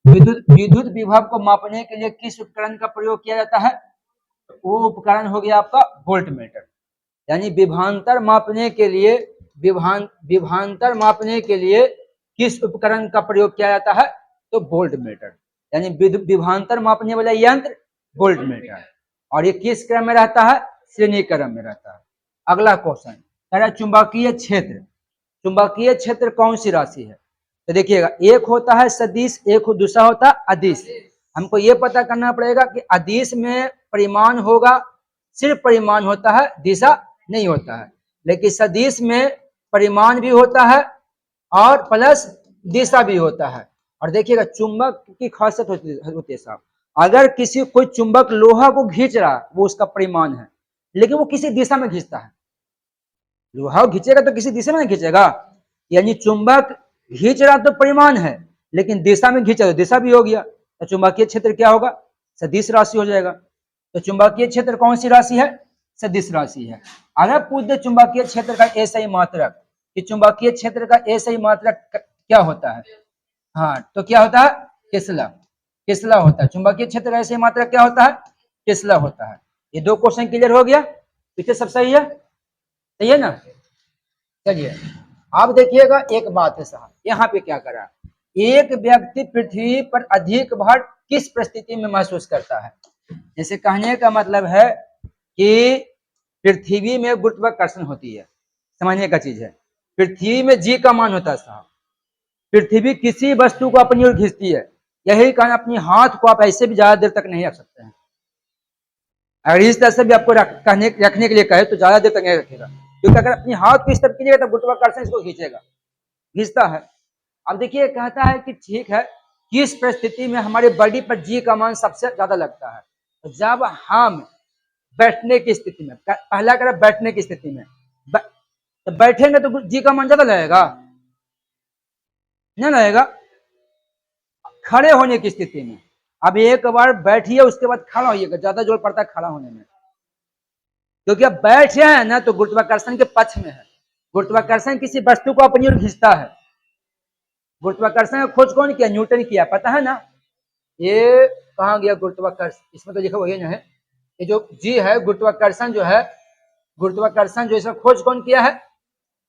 विद्युत विद्युत विभव को मापने के लिए किस उपकरण का प्रयोग किया जाता है? वो उपकरण हो गया आपका वोल्टमीटर। यानी विभवांतर मापने के लिए विभवांतर मापने के लिए किस उपकरण का प्रयोग किया जाता है? तो वोल्टमीटर। यानी विभवांतर मापने वाला यंत्र वोल्टमीटर। और ये किस क्रम में रहता है? श्रेणी क्रम में रहता है। अगला क्वेश्चन कह रहा है चुंबकीय क्षेत्र। चुंबकीय क्षेत्र कौन सी राशि है? तो देखिएगा, एक होता है सदिश, एक दूसरा होता है अदिश। हमको ये पता करना पड़ेगा कि अदिश में परिमाण होगा, सिर्फ परिमाण होता है, दिशा नहीं होता है। लेकिन सदिश में परिमाण भी होता है और प्लस दिशा भी होता है। और देखिएगा, चुंबक की खासियत होती है साहब, अगर कोई चुंबक लोहा को खींच रहा है, वो उसका परिमाण है, लेकिन वो किसी दिशा में खींचता है। लोहा खींचेगा तो किसी दिशा में नहीं खींचेगा। यानी चुंबक खींच रहा तो परिमाण है, लेकिन दिशा में खींचा तो दिशा भी हो गया। तो चुंबकीय क्षेत्र क्या होगा? सदिश राशि हो जाएगा। तो चुंबकीय क्षेत्र कौन सी राशि है? सदिश राशि है। अगर पूछ दे चुंबकीय क्षेत्र का एसआई मात्रक, कि चुंबकीय क्षेत्र का एसआई मात्रक क्या होता है? हाँ, तो क्या होता है? टेस्ला। टेस्ला होता है। चुंबकीय क्षेत्र का एसआई मात्रक क्या होता है? टेस्ला होता है। ये दो क्वेश्चन क्लियर हो गया? पीछे सब सही है? सही है ना? चलिए आप देखिएगा, एक बात है साहब, यहाँ पे क्या करा, एक व्यक्ति पृथ्वी पर अधिक भार किस परिस्थिति में महसूस करता है? जैसे कहने का मतलब है कि पृथ्वी में गुरुत्वाकर्षण होती है, समझने का चीज है। पृथ्वी में जी का मान होता है साहब। पृथ्वी किसी वस्तु को अपनी ओर खींचती है, यही कारण अपनी हाथ को आप ऐसे भी ज्यादा देर तक नहीं रख सकते हैं। अगर इस तरह से भी आपको रखने के लिए कहे तो ज्यादा देर तक नहीं रखेगा, क्योंकि अगर अपनी हाथ को इस तरफ कीजिएगा तो गुरुत्वाकर्षण इसको खींचेगा, खींचता है। अब देखिए, कहता है कि ठीक है, किस परिस्थिति में हमारे बॉडी पर जी का मान सबसे ज्यादा लगता है? तो जब हम बैठने की स्थिति में, पहला करें बैठने की स्थिति में, तो बैठेंगे तो जी का मान ज्यादा लगेगा? नहीं लगेगा। खड़े होने की स्थिति में, अब एक बार बैठिए उसके बाद खड़ा होइएगा, ज्यादा जोर पड़ता है खड़ा होने में, क्योंकि अब बैठ रहे हैं ना तो गुरुत्वाकर्षण के पक्ष में है। गुरुत्वाकर्षण किसी वस्तु को अपनी ओर खींचता है। गुरुत्वाकर्षण का खोज कौन किया? न्यूटन किया, पता है ना? ये कहाँ गया गुरुत्वाकर्षण? इसमें तो लिखा वही ना है, ये जो जी है, गुरुत्वाकर्षण जो है, गुरुत्वाकर्षण जो इसका खोज कौन किया है?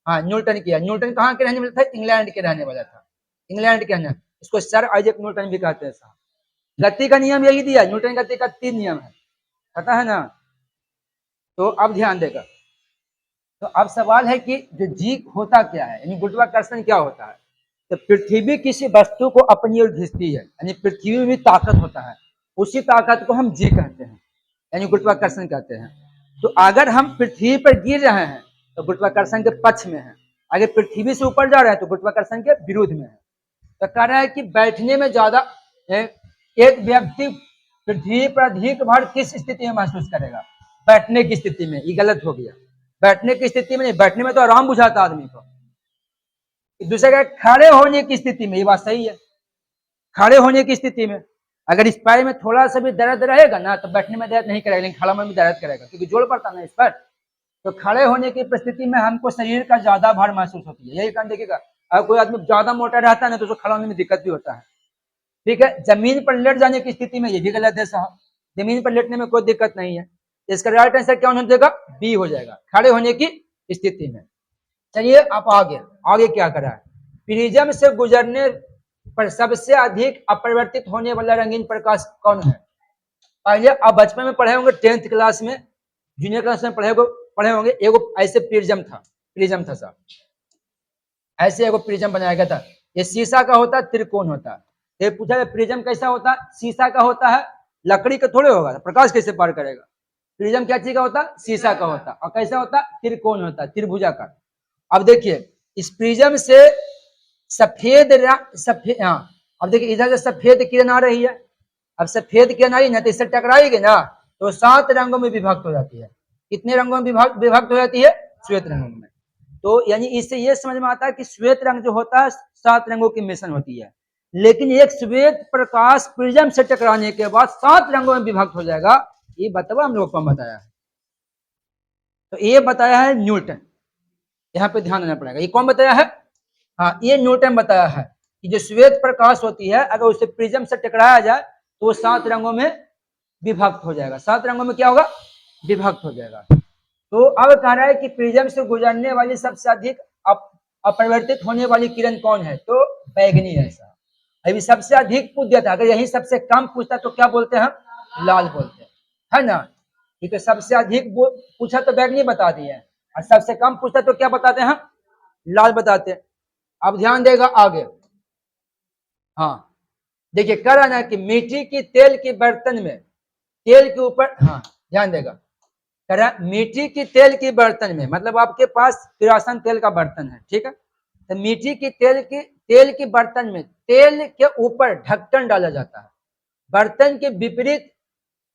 हाँ, न्यूटन किया। न्यूटन कहाँ के रहने वाला था? इंग्लैंड के रहने वाला था। इंग्लैंड के रहने, इसको सर आइजैक न्यूटन भी कहते हैं साहब। गति का नियम यही दिया, न्यूटन गति का 3 नियम है, पता है ना? तो अब ध्यान देगा। तो अब सवाल है कि जो जी होता क्या है, यानी गुरुत्वाकर्षण क्या होता है? तो पृथ्वी किसी वस्तु को अपनी ओर खींचती है, यानी पृथ्वी में ताकत होता है, उसी ताकत को हम जी कहते हैं, यानी गुरुत्वाकर्षण कहते हैं। तो अगर हम पृथ्वी पर गिर रहे हैं तो गुरुत्वाकर्षण के पक्ष में है, अगर पृथ्वी से ऊपर जा रहे हैं तो गुरुत्वाकर्षण के विरुद्ध में है। तो कह रहा है कि बैठने में ज्यादा, एक व्यक्ति पृथ्वी पर अधिक भार किस स्थिति में महसूस करेगा? बैठने की स्थिति में। ये गलत हो गया, बैठने की स्थिति में नहीं, बैठने में तो आराम बुझाता आदमी को। दूसरे का खड़े होने की स्थिति में, ये बात सही है, खड़े होने की स्थिति में अगर इस पैर में थोड़ा सा भी दर्द रहेगा ना तो बैठने में दर्द नहीं करेगा, लेकिन खड़ा में भी दर्द करेगा, क्योंकि जोड़ पड़ता ना इस पर। तो खड़े होने की परिस्थिति में हमको शरीर का ज्यादा भार महसूस होती है, यही कारण देखिएगा, अगर कोई आदमी ज्यादा मोटा रहता है ना तो उसको खड़ा होने में दिक्कत भी होता है। ठीक है, जमीन पर लेट जाने की स्थिति में ये भी गलत है साहब, जमीन पर लेटने में कोई दिक्कत नहीं है। इसका राइट आंसर क्या हो जाएगा? बी हो जाएगा, खड़े होने की स्थिति में। चलिए आप आगे क्या करा है? प्रिज्म से गुजरने पर सबसे अधिक अपरिवर्तित होने वाला रंगीन प्रकाश कौन है? पहले आप बचपन में पढ़े होंगे, 10th क्लास में, जूनियर क्लास में पढ़े होंगे, एगो ऐसे प्रिज्म था साहब, ऐसे एगो प्रिज्म बनाया गया था। ये शीशा का होता है, त्रिकोण होता है। ये पूछा है प्रिज्म कैसा होता है? शीशा का होता है, लकड़ी का थोड़े होगा, प्रकाश कैसे पार करेगा? प्रिज्म क्या चीज का होता है? शीशा का होता है। और कैसा होता है? त्रिकोण होता है, त्रिभुजाकार। अब देखिए, इस प्रिज्म से सफेद, हाँ, अब देखिए इधर से सफेद किरण आ रही है, अब सफेद किरण आई ना तो इससे टकराएगी ना तो 7 रंगों में विभक्त हो जाती है। कितने रंगों में विभक्त हो जाती है? श्वेत रंगों में। तो यानी इससे ये समझ में आता है कि श्वेत रंग जो होता है 7 रंगों की मिश्रण होती है, लेकिन एक श्वेत प्रकाश प्रिज्म से टकराने के बाद 7 रंगों में विभक्त हो जाएगा, ये बतवा हम लोग को बताया है। तो ये बताया है न्यूटन, यहाँ पे ध्यान देना पड़ेगा। ये कौन बताया है? हाँ, ये न्यूटन बताया है। कि जो श्वेत प्रकाश होती है अगर उसे प्रिज्म से टकराया जाए तो वो 7 रंगों में विभक्त हो जाएगा। 7 रंगों में क्या होगा? विभक्त हो जाएगा। तो अब कह रहा है कि प्रिज्म से गुजरने वाली सबसे अधिक अपरिवर्तित होने वाली किरण कौन है? तो बैगनी है साहब। अभी सबसे अधिक पूछ दिया था, अगर यही सबसे कम पूछता तो क्या बोलते हैं? लाल बोलते हैं, है ना। ठीक है, सबसे अधिक पूछा तो बैगनी बता दिए, और सबसे कम पूछता तो क्या बताते हैं? लाल बताते हैं। अब ध्यान देगा आगे। हाँ देखिए, कह रहा ना कि मिट्टी की तेल के बर्तन में, तेल के ऊपर, हाँ ध्यान देगा, कह रहा मिट्टी की तेल की बर्तन में, मतलब आपके पास किरासन तेल का बर्तन है, ठीक है, तो मिट्टी की तेल की बर्तन में तेल के ऊपर ढक्कन डाला जाता है। बर्तन के विपरीत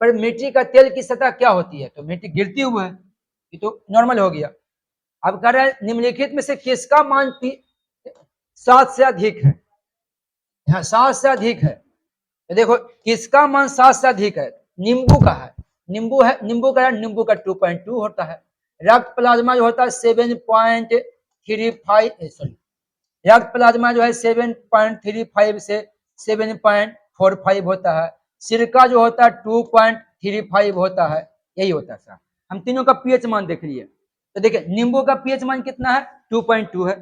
पर मिट्टी का तेल की सतह क्या होती है? तो मिट्टी गिरती हुई है, ये तो नॉर्मल हो गया। अब कह रहा है निम्नलिखित में से किसका मान 7 से अधिक है? हाँ 7 से अधिक है, तो देखो किसका मान 7 से अधिक है? नींबू का है। नींबू है, नींबू का 2.2 होता है। रक्त प्लाज्मा जो होता है 7.35, सॉरी, रक्त प्लाज्मा जो है 7.35 से 7.45 होता है। सिरका जो होता है 2.35 होता है। यही होता है सर। हम तीनों का पीएच मान देख लिए, तो देखिए नींबू का पीएच मान कितना है? 2.2 है,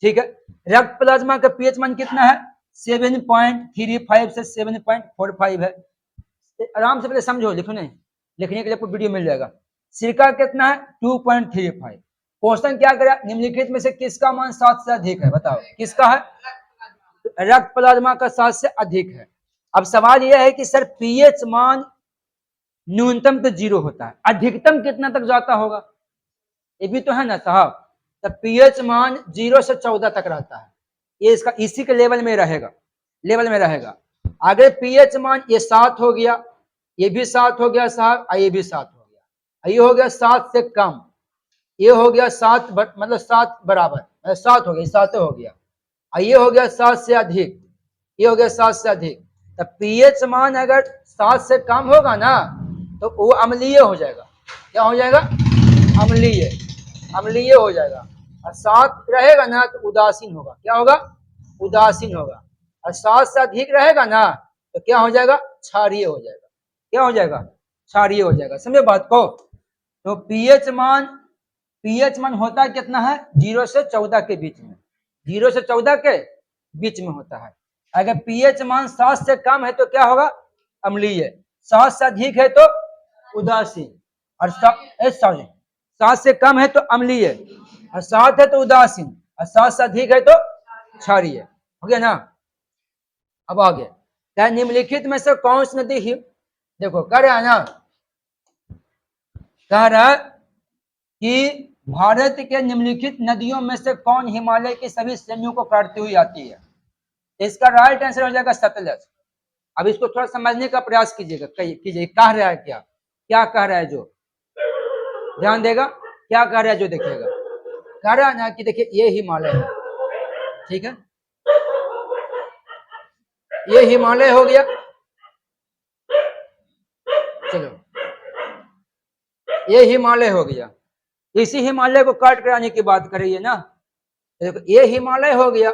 ठीक है। रक्त प्लाज्मा का पीएच मान कितना है? 7.35 से 7.45 है। आराम से पहले समझो, लिखो नहीं, लिखने के लिए आपको वीडियो मिल जाएगा। सिरका कितना है? 2.35। क्वेश्चन क्या करा? निम्नलिखित में से किसका मान 7 से अधिक है? बताओ किसका है? रक्त प्लाज्मा का 7 से अधिक है। अब सवाल यह है कि सर पीएच मान न्यूनतम तो 0 होता है, अधिकतम कितना तक जाता होगा? ये भी तो है ना साहब। तो पीएच मान 0 से 14 तक रहता है, ये इसका इसी के लेवल में रहेगा, लेवल में रहेगा। अगर पीएच मान ये 7 हो गया, ये भी 7 हो गया साहब, ये भी 7 हो गया, ये हो गया 7 से कम, ये हो गया 7 मतलब 7 बराबर, 7 हो गया, 7 हो गया, ये हो गया 7 से अधिक, ये हो गया 7 से अधिक। तो पीएच मान अगर 7 से कम होगा ना तो वो अम्लीय हो जाएगा। क्या हो जाएगा? अम्लीय, अम्लीय हो जाएगा। और 7 रहेगा ना तो उदासीन होगा। क्या होगा? उदासीन होगा। और 7 से अधिक रहेगा ना तो क्या हो जाएगा? क्षारीय हो जाएगा। क्या हो जाएगा? क्षारीय हो जाएगा। समझे बात को? तो पीएच मान होता है कितना है? 0 से 14 के बीच में, 0 से 14 के बीच में होता है। अगर पीएच मान 7 से कम है तो क्या होगा? अम्लीय। 7 से अधिक है तो उदासीन, और 7 से कम है तो अम्लीय, और 7 है तो उदासीन, और 7 से अधिक है तो क्षारीय। हो गया ना? अब आगे क्या? निम्नलिखित में से कौन सी नदी देखो कह रहा है ना, कह रहा है कि भारत के निम्नलिखित नदियों में से कौन हिमालय की सभी श्रेणियों को काटती हुई आती है? इसका राइट आंसर हो जाएगा सतलज। अब इसको थोड़ा समझने का प्रयास कीजिएगा, कीजिए कह रहा है क्या, क्या कह रहा है, जो ध्यान देगा क्या कह रहा है, जो देखिएगा। कह रहा है ना कि देखिए ये हिमालय है, ठीक है, ये हिमालय हो गया, चलो ये हिमालय हो गया। इसी हिमालय को काट कराने की बात कर रही है ना। देखो ये हिमालय हो गया,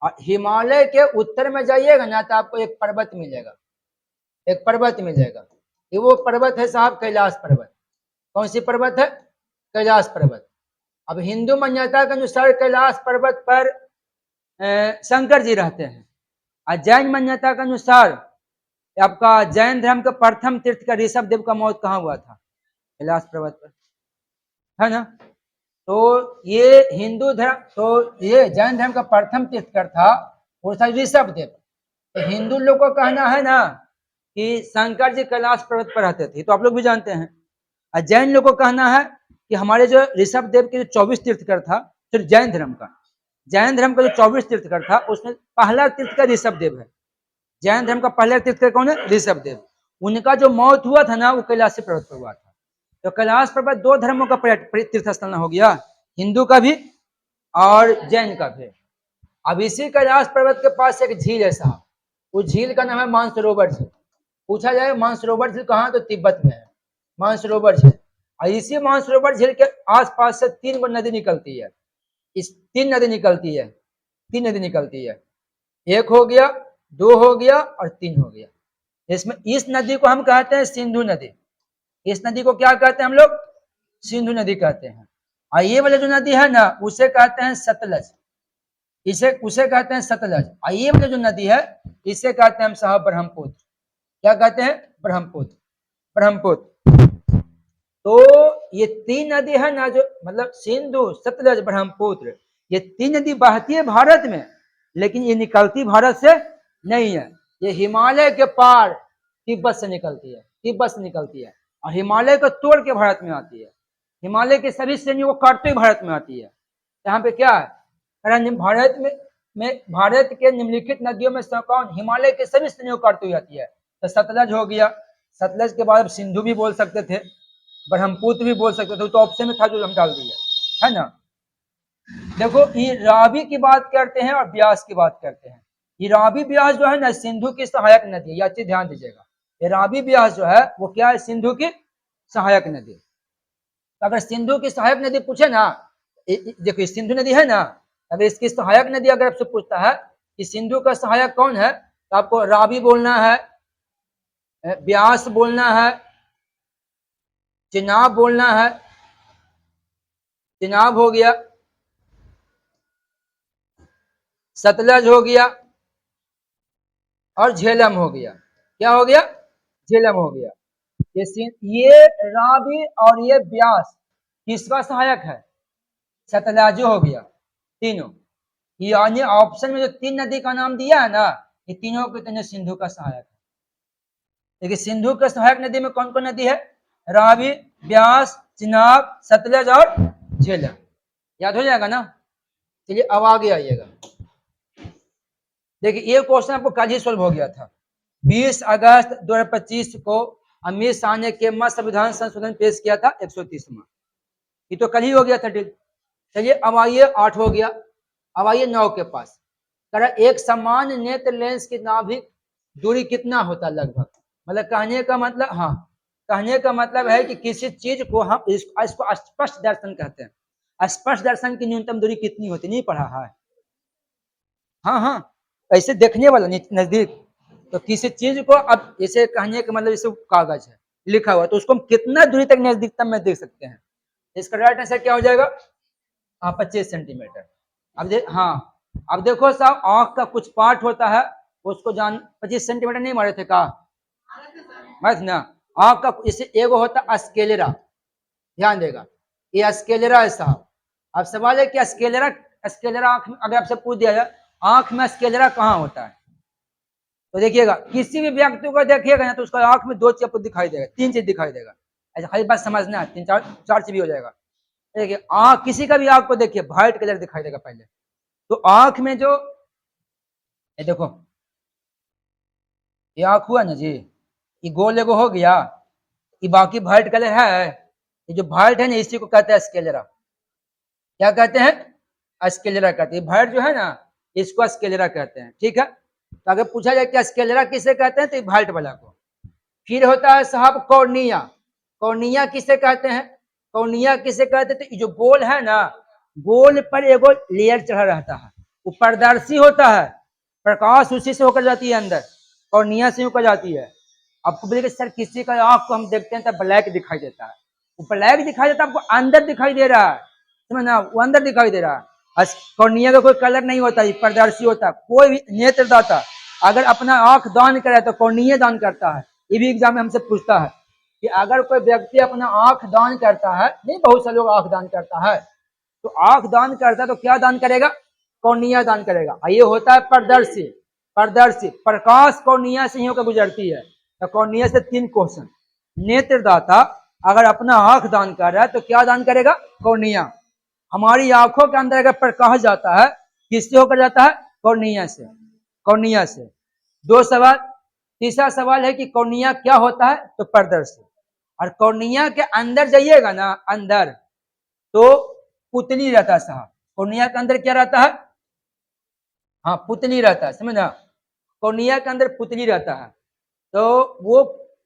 और हिमालय के उत्तर में जाइएगा ना तो आपको एक पर्वत मिलेगा, एक पर्वत मिलेगा। ये वो पर्वत है साहब, कैलाश पर्वत। कौन सी पर्वत है? कैलाश पर्वत। अब हिंदू मान्यता के अनुसार कैलाश पर्वत पर शंकर जी रहते हैं, और जैन मान्यता के अनुसार आपका जैन धर्म का प्रथम तीर्थ का ऋषभ देव का मौत कहाँ हुआ था? कैलाश पर्वत पर, है ना। तो ये हिंदू धर्म, तो ये जैन धर्म का प्रथम तीर्थकर था वो था ऋषभ देव। तो हिंदू लोग को कहना है ना कि शंकर जी कैलाश पर्वत पर रहते थे, तो आप लोग भी जानते हैं। और जैन लोग को कहना है कि हमारे जो ऋषभ देव के जो 24 तीर्थकर था, सिर्फ जैन धर्म का, जैन धर्म का जो 24 तीर्थकर था उसमें पहला तीर्थकर ऋषभ देव है। जैन धर्म का पहला तीर्थकर कौन है? ऋषभ देव। उनका जो मौत हुआ था ना वो कैलाश पर्वत पर हुआ था। तो कैलाश पर्वत 2 धर्मों का तीर्थ स्थल हो गया, हिंदू का भी और जैन का भी। अब इसी कैलाश पर्वत के पास एक झील है साहब, उस झील का नाम है मानसरोवर झील। पूछा जाए मानसरोवर झील कहाँ, तो तिब्बत में है मानसरोवर झील। और इसी मानसरोवर झील के आसपास से 3 नदी निकलती है, इस 3 नदी निकलती है, 3 नदी निकलती है। एक हो गया, दो हो गया और तीन हो गया। इसमें इस नदी को हम कहते हैं सिंधु नदी। इस नदी को क्या कहते हैं हम लोग? सिंधु नदी कहते हैं। और ये वाली जो नदी है ना उसे कहते हैं सतलज। इसे उसे कहते हैं सतलज। और ये वाली जो नदी है इसे कहते हैं हम साहब ब्रह्मपुत्र। क्या कहते हैं? ब्रह्मपुत्र। ब्रह्मपुत्र। तो ये तीन नदी है ना, जो मतलब सिंधु, सतलज, ब्रह्मपुत्र, ये तीन नदी बहती है भारत में, लेकिन ये निकलती भारत से नहीं है। ये हिमालय के पार तिब्बत से निकलती है, तिब्बत से निकलती है और हिमालय को तोड़ के भारत में आती है। हिमालय के सभी श्रेणियों को काटते भारत में आती है। यहाँ पे क्या है? भारत में भारत के निम्नलिखित नदियों में से कौन? हिमालय के सभी श्रेणियों को काटती हुई आती है। तो सतलज हो गया, सतलज के बाद सिंधु भी बोल सकते थे, ब्रह्मपुत्र भी बोल सकते थे, तो ऑप्शन में था जो हम डाल दिए, है ना। देखो ये रावी की बात करते हैं और ब्यास की बात करते हैं। ये रावी ब्यास जो है ना सिंधु की सहायक नदी है, यह चीज ध्यान दीजिएगा। ये रावी ब्यास जो है वो क्या है? सिंधु की सहायक नदी। तो अगर सिंधु की सहायक नदी पूछे ना, देखो सिंधु नदी है ना, अगर इसकी सहायक नदी अगर आपसे पूछता है कि सिंधु का सहायक कौन है, तो आपको रावी बोलना है, ब्यास बोलना है, चिनाब बोलना है, चिनाब हो गया, सतलज हो गया और झेलम हो गया। क्या हो गया? झेलम हो गया। ये रावी और ये ब्यास किसका सहायक है? सतलज हो गया तीनों। यानी ऑप्शन में जो तीन नदी का नाम दिया है ना, ये तीनों के तीनों सिंधु का सहायक है। देखिए सिंधु का सहायक नदी में कौन कौन नदी है? रावी, ब्यास, चिनाब, सतलज और झेलम। याद हो जाएगा ना। चलिए अब आगे आइएगा। देखिए ये क्वेश्चन आपको कल ही सोल्व हो गया था। 20 अगस्त 2025 को अमित शाह ने केमा संविधान संशोधन पेश किया था 130वां। ये तो कल ही हो गया था डील। चलिए अब आइए 8 हो गया। अब आइए 9 के पास। एक समान नेत्र लेंस की नाभिक दूरी कितना होता है लगभग? मतलब कहने का मतलब, हाँ कहने का मतलब है कि किसी चीज को हम इसको स्पष्ट दर्शन कहते हैं। स्पष्ट दर्शन की न्यूनतम दूरी कितनी होती? नहीं पढ़ा है? हाँ हाँ, ऐसे देखने वाला नजदीक। तो किसी चीज को अब जैसे कहने का मतलब जैसे कागज है लिखा हुआ, तो उसको हम कितना दूरी तक नजदीकतम में देख सकते हैं? इसका राइट आंसर क्या हो जाएगा? 25 सेंटीमीटर। हाँ अब देखो साहब, आंख का कुछ पार्ट होता है उसको जान 25 सेंटीमीटर नहीं मारे थे का? बस ना, आंख का इसे एगो होता है स्केलेरा, ध्यान देगा, ये स्केलेरा है साहब। अब सवाल है कि स्केलेरा, स्केलेरा आंख में अगर आपसे पूछ दिया जाए आंख में स्केलेरा कहाँ होता है, तो देखिएगा किसी भी व्यक्ति को देखिएगा ना तो उसका आंख में दो चीज आपको दिखाई देगा, तीन चीज दिखाई देगा। ऐसा खाली बात समझना है, तीन चार चीज भी हो जाएगा। देखिए आंख, किसी का भी आंख को देखिए व्हाइट कलर दिखाई देगा पहले। तो आंख में जो ये देखो ये आंख हुआ ना जी, ये गोल एगो हो गया, ये बाकी व्हाइट कलर है, ये जो व्हाइट है ना इसी को कहते हैं स्केलेरा। क्या कहते हैं? स्केलेरा कहते हैं। व्हाइट जो है ना इसको स्केलेरा कहते हैं, ठीक है। तो अगर पूछा जाए कि स्केलेरा किसे कहते हैं, तो व्हाइट वाला को। फिर होता है साहब कॉर्निया। कॉर्निया किसे कहते हैं? कॉर्निया किसे कहते हैं? तो जो गोल है ना, गोल पर एगो लेयर चढ़ा रहता है, वो पारदर्शी होता है, प्रकाश उसी से होकर जाती है अंदर, कॉर्निया से होकर जाती है। आपको बोलेगा सर किसी का आंख को हम देखते हैं तो ब्लैक दिखाई देता है, वो ब्लैक दिखाई देता है, आपको अंदर दिखाई दे रहा है, समझना, वो अंदर दिखाई दे रहा है। कॉर्निया का कोई कलर नहीं होता, ये पारदर्शी होता है। कोई भी नेत्रदाता अगर अपना आंख दान करे तो कॉर्निया दान करता है। ये भी एग्जाम में हमसे पूछता है कि अगर कोई व्यक्ति अपना आंख दान करता है, नहीं बहुत से लोग आंख दान करता है, तो आंख दान करता है तो क्या दान करेगा? कॉर्निया दान करेगा। ये होता है पारदर्शी। पारदर्शी प्रकाश कॉर्निया से ही होकर गुजरती है। तो कॉर्निया से 3 क्वेश्चन। नेत्रदाता अगर अपना आंख दान कर रहा है तो क्या दान करेगा? कॉर्निया। हमारी आंखों के अंदर अगर प्रकाश जाता है किससे होकर जाता है? कॉर्निया से। कॉर्निया से। 2 सवाल। तीसरा सवाल है कि कॉर्निया क्या होता है? तो पारदर्शी। और कॉर्निया के अंदर जाइएगा ना, अंदर तो पुतली रहता है साहब। कॉर्निया के अंदर क्या रहता है? हाँ पुतली रहता है, समझना, कॉर्निया के अंदर पुतली रहता है। तो वो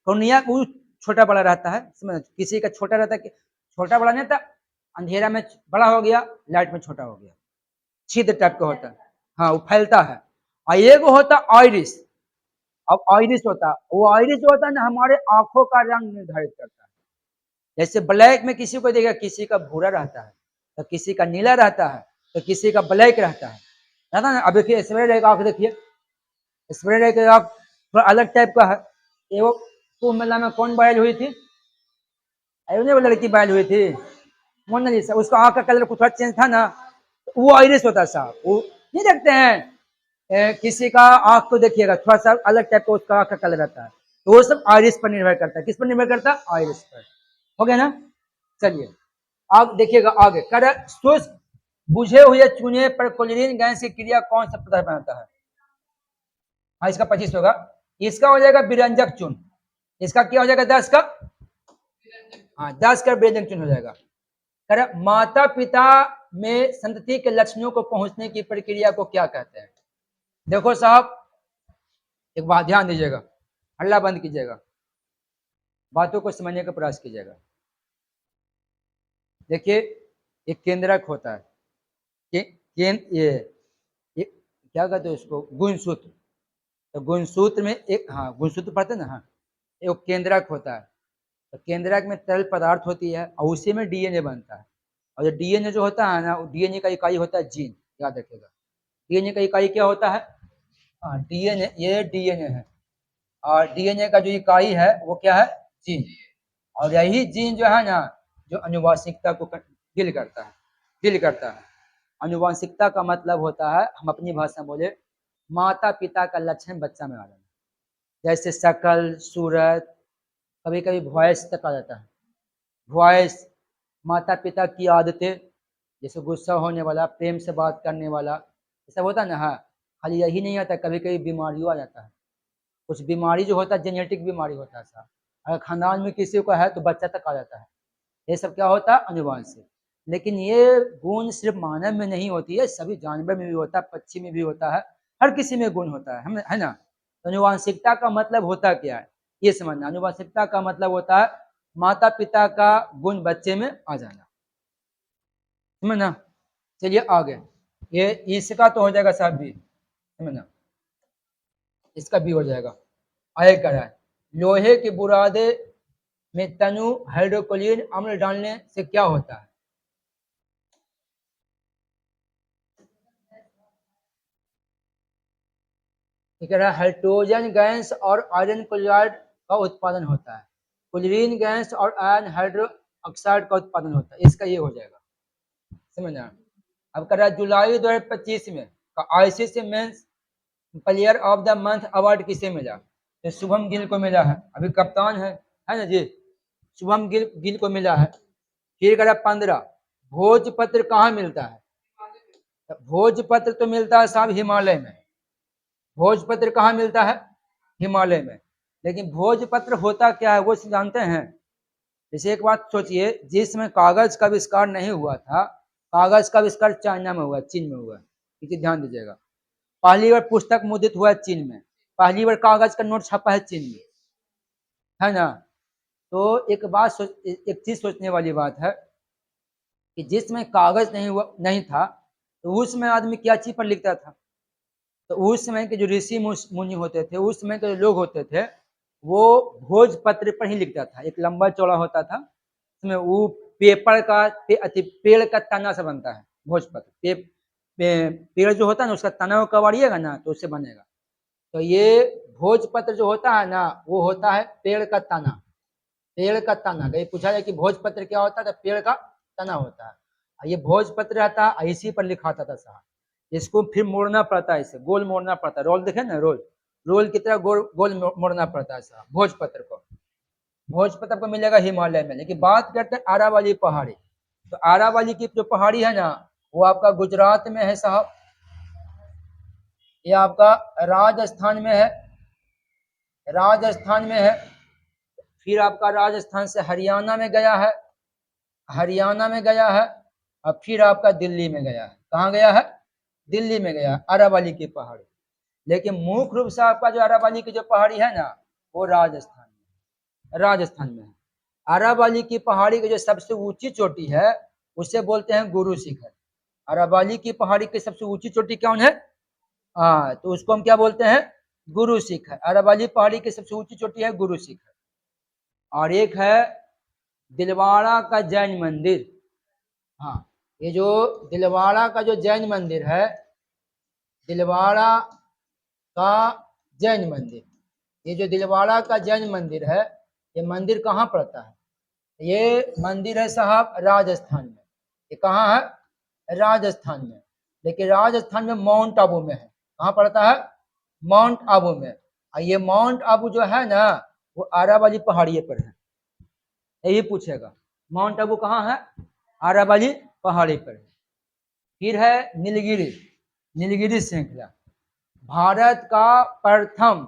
कॉर्निया को छोटा बड़ा रहता है, समझ, किसी का छोटा रहता है, छोटा बड़ा नहीं था, अंधेरा में बड़ा हो गया, लाइट में छोटा हो गया, छिद्र टाइप का होता है। हाँ वो फैलता है। और एक होता आइरिस। अब आइरिस होता, वो आइरिस जो होता है ना हमारे आंखों का रंग निर्धारित करता है। जैसे ब्लैक में किसी को देखा, किसी का भूरा रहता है, तो किसी का नीला रहता है, तो किसी का ब्लैक रहता है ना। अब देखिए स्प्रेड आंख देखिए, स्प्रेड आंख थोड़ा अलग टाइप का है। वो कुंभ मेला में कौन बाइल हुई थी, वो लड़की बाइल हुई थी मोनालिसा, उसका आंख का कलर कुछ थोड़ा चेंज था ना, वो आइरिस होता है साहब। वो नहीं देखते हैं किसी का आंख को देखिएगा थोड़ा सा अलग टाइप का उसका आंख का कलर रहता है, तो वो सब आइरिस पर निर्भर करता है। किस पर निर्भर करता है? आइरिस पर। हो गया ना। चलिए अब देखिएगा आगे कर, शुष्क बुझे हुए चूने पर क्लोरीन गैस की क्रिया कौन सा पदार्थ बनाता है? हाँ इसका 25 होगा। इसका हो जाएगा विरंजक चून। इसका क्या हो जाएगा? 10 का, हाँ 10 का विरंजक चून हो जाएगा। कर माता पिता में संतति के लक्षणों को पहुंचने की प्रक्रिया को क्या कहते हैं? देखो साहब एक बात ध्यान दीजिएगा, हल्ला बंद कीजिएगा, बातों को समझने का प्रयास कीजिएगा। देखिए एक केंद्रक होता है, ये क्या कहते हैं उसको? गुणसूत्र। तो गुणसूत्र में एक, हाँ गुणसूत्र पढ़ते ना, हाँ एक केंद्रक होता है। तो केंद्रक में तरल पदार्थ होती है और उसी में डीएनए बनता है। और जो डीएनए जो होता है ना, डीएनए का इकाई होता है जीन, याद रखिएगा। डीएनए का इकाई क्या होता है? हाँ डीएनए, ये डीएनए है और डीएनए का जो इकाई है वो क्या है? जीन। और यही जीन जो है ना जो अनुवांशिकता को डील करता है, डील करता है। अनुवांशिकता का मतलब होता है, हम अपनी भाषा में बोले, माता पिता का लक्षण बच्चा में आ जाना। जैसे शकल, सूरत, कभी कभी वॉइस तक आ जाता है। वॉइस, माता पिता की आदतें, जैसे गुस्सा होने वाला, प्रेम से बात करने वाला, ये सब होता है ना। हाँ खाली यही नहीं आता, कभी कभी बीमारियों आ जाता है। कुछ बीमारी जो होता है जेनेटिक बीमारी होता है साहब, अगर खानदान में किसी को है तो बच्चा तक आ जाता है। ये सब क्या होता है? अनुवांशिक। लेकिन ये गुण सिर्फ मानव में नहीं होती है, सभी जानवर में भी होता है, पक्षी में भी होता है, हर किसी में गुण होता है, है ना। तो अनुवांशिकता का मतलब होता क्या है ये समझना। अनुवांशिकता का मतलब होता है माता पिता का गुण बच्चे में आ जाना, समझना। चलिए आगे, ये इसका तो हो जाएगा साहब भी, समझना, इसका भी हो जाएगा। आगे कह रहा है लोहे के बुरादे में तनु हाइड्रोक्लोरिक अम्ल डालने से क्या होता है? कह रहा है हाइड्रोजन गैस और आयरन क्लोराइड का उत्पादन होता है, क्लोरीन गैस और आयरन हाइड्रो ऑक्साइड का उत्पादन होता है। इसका ये हो जाएगा, समझना। अब कह रहा है जुलाई 2025 में ICC men's player of the month award किसे मिला? तो शुभम गिल को मिला है, अभी कप्तान है ना जी, शुभम गिल को मिला है। फिर कह रहा 15 भोजपत्र कहाँ मिलता है? तो भोजपत्र तो मिलता है साहब हिमालय में। भोजपत्र कहाँ मिलता है? हिमालय में। लेकिन भोजपत्र होता क्या है वो जानते हैं? जैसे एक बात सोचिए, जिसमें कागज का आविष्कार नहीं हुआ था, कागज का आविष्कार चाइना में हुआ, चीन में हुआ, इसे ध्यान दीजिएगा। पहली बार पुस्तक मुद्रित हुआ है चीन में, पहली बार कागज का नोट छपा है चीन में, है ना। तो एक बात एक चीज सोचने वाली बात है कि जिसमें कागज नहीं था तो उस समय आदमी क्या चीज पर लिखता था? तो उस समय के जो ऋषि मुनि होते थे, उस समय के जो लोग होते थे, वो भोजपत्र पर ही लिखता था। एक लंबा चौड़ा होता था, उसमें वो पेपर का पेड़ का तना से बनता है भोजपत्र। पेड़ जो होता है ना उसका तना कबाड़िएगा ना तो उससे बनेगा। तो ये भोजपत्र जो होता है ना वो होता है पेड़ का तना, पेड़ का तना। कहीं पूछा जाए कि भोजपत्र क्या होता है तो पेड़ का तना होता है। ये भोजपत्र रहता है, इसी पर लिखा था साहब। इसको फिर मोड़ना पड़ता है, इसे गोल मोड़ना पड़ता है, रोल देखे ना, रोल रोल की तरह गोल गोल मोड़ना पड़ता है साहब भोजपत्र को। भोजपत्र को मिलेगा हिमालय में। लेकिन बात करते हैं आरावली पहाड़ी, तो आरावली की जो पहाड़ी है ना वो आपका गुजरात में है साहब, ये आपका राजस्थान में है, राजस्थान में है। फिर आपका राजस्थान से हरियाणा में गया है, हरियाणा में गया है, और फिर आपका दिल्ली में गया है। कहाँ गया है? दिल्ली में गया है, अरावली की पहाड़ी। लेकिन मुख्य रूप से आपका जो अरावली की जो पहाड़ी है ना वो राजस्थान में, राजस्थान में है। अरावली की पहाड़ी की जो सबसे ऊंची चोटी है उसे बोलते हैं गुरु शिखर। अरावली की पहाड़ी की सबसे ऊंची चोटी कौन है? हाँ, तो उसको हम क्या बोलते हैं, गुरु शिखर। अरवली पहाड़ी की सबसे ऊंची चोटी है गुरु शिखर। और एक है दिलवाड़ा का जैन मंदिर। हाँ, ये जो दिलवाड़ा का जो जैन मंदिर है, दिलवाड़ा का जैन मंदिर, ये जो दिलवाड़ा का जैन मंदिर है, ये मंदिर कहाँ पड़ता है? ये मंदिर है साहब राजस्थान में। ये कहाँ है? राजस्थान में। लेकिन राजस्थान में माउंट आबू में है। कहाँ पड़ता है? माउंट आबू में। और ये माउंट आबू जो है ना, वो आरावली पहाड़ी पर है। यही पूछेगा, माउंट आबू कहाँ है? आरावली पहाड़ी पर है। फिर है नीलगिरी, नीलगिरी श्रृंखला, भारत का प्रथम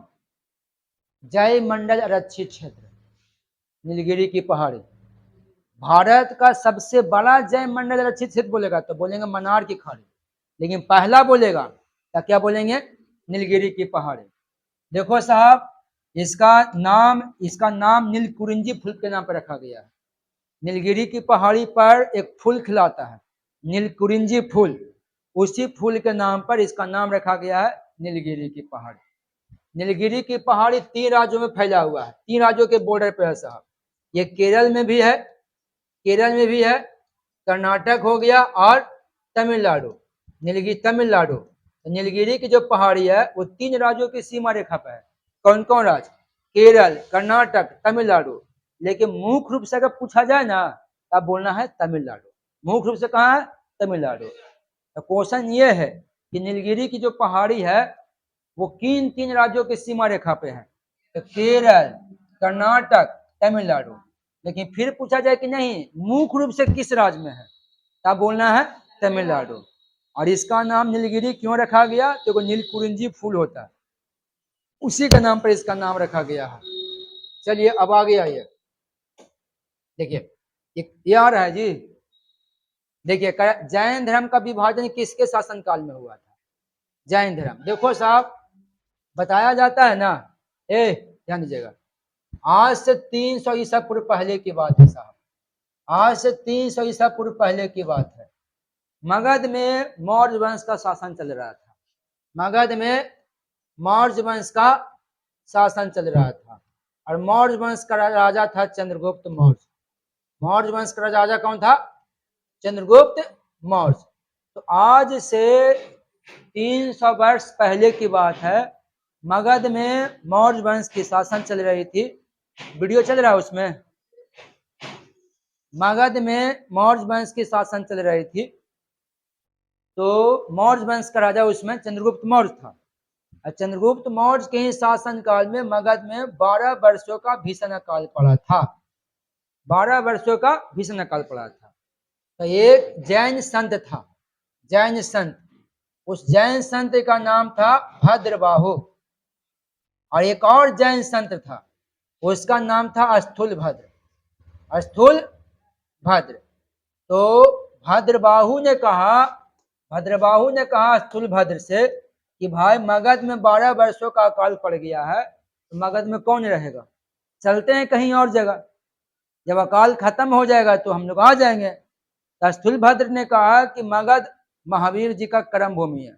जय मंडल आरक्षित क्षेत्र, नीलगिरी की पहाड़ी। भारत का सबसे बड़ा जय मंडल आरक्षित क्षेत्र बोलेगा तो बोलेंगे मनार की खाड़ी, लेकिन पहला बोलेगा तो क्या बोलेंगे? नीलगिरी की पहाड़ी। देखो साहब, इसका नाम नीलकुरिंजी फूल के नाम पर रखा गया है। नीलगिरी की पहाड़ी पर एक फूल खिलाता है, नीलकुरिंजी फूल, उसी फूल के नाम पर इसका नाम रखा गया है नीलगिरी की पहाड़ी। नीलगिरी की पहाड़ी 3 राज्यों में फैला हुआ है, 3 राज्यों के बॉर्डर पे है साहब। ये केरल में भी है, केरल में भी है, कर्नाटक हो गया और तमिलनाडु, नीलगिरी तमिलनाडु। तो नीलगिरी की जो पहाड़ी है वो 3 राज्यों की सीमा रेखा पर है। कौन कौन राज्य? केरल, कर्नाटक, तमिलनाडु। लेकिन मुख्य रूप से अगर पूछा जाए ना, तब बोलना है तमिलनाडु। मुख्य रूप से कहाँ है? तमिलनाडु। तो क्वेश्चन ये है कि नीलगिरी की जो पहाड़ी है वो किन 3 राज्यों की सीमा रेखा पे है? तो केरल, कर्नाटक, तमिलनाडु। लेकिन फिर पूछा जाए कि नहीं मुख्य रूप से किस राज्य में है, तब बोलना है तमिलनाडु। और इसका नाम नीलगिरी क्यों रखा गया? तो नीलकुरिंजी फूल होता है, उसी के नाम पर इसका नाम रखा गया है। चलिए अब आगे आइए, देखिए ये आ रहा है जी। देखिए जैन धर्म का विभाजन किसके शासनकाल में हुआ था? जैन धर्म, देखो साहब बताया जाता है ना, ध्यान दीजिएगा, आज से 300 ईसा पूर्व पहले की बात है साहब, आज से 300 ईसा पूर्व पहले की बात है। मगध में मौर्य वंश का शासन चल रहा था। मगध में मौर्य वंश का शासन चल रहा था, और मौर्य वंश का राजा था चंद्रगुप्त मौर्य। मौर्य वंश का राजा कौन था? चंद्रगुप्त मौर्य। तो आज से 300 वर्ष पहले की बात है, मगध में मौर्य वंश की शासन चल रही थी। वीडियो चल रहा है उसमें। मगध में मौर्य वंश की शासन चल रही थी, तो मौर्य वंश का राजा उसमें चंद्रगुप्त मौर्य था। चंद्रगुप्त मौर्य के ही शासन काल में मगध में 12 वर्षों का भीषण अकाल पड़ा था। 12 वर्षों का भीषण अकाल पड़ा था। तो एक जैन संत था, जैन संत, उस जैन संत का नाम था भद्रबाहु। और एक और जैन संत था, उसका नाम था स्थूल भद्र, स्थूल भद्र। तो भद्रबाहु ने कहा स्थूल भद्र से कि भाई मगध में 12 वर्षों का अकाल पड़ गया है, तो मगध में कौन रहेगा, चलते हैं कहीं और जगह, जब अकाल खत्म हो जाएगा तो हम लोग आ जाएंगे। तो स्थूल भद्र ने कहा कि मगध महावीर जी का कर्म भूमि है,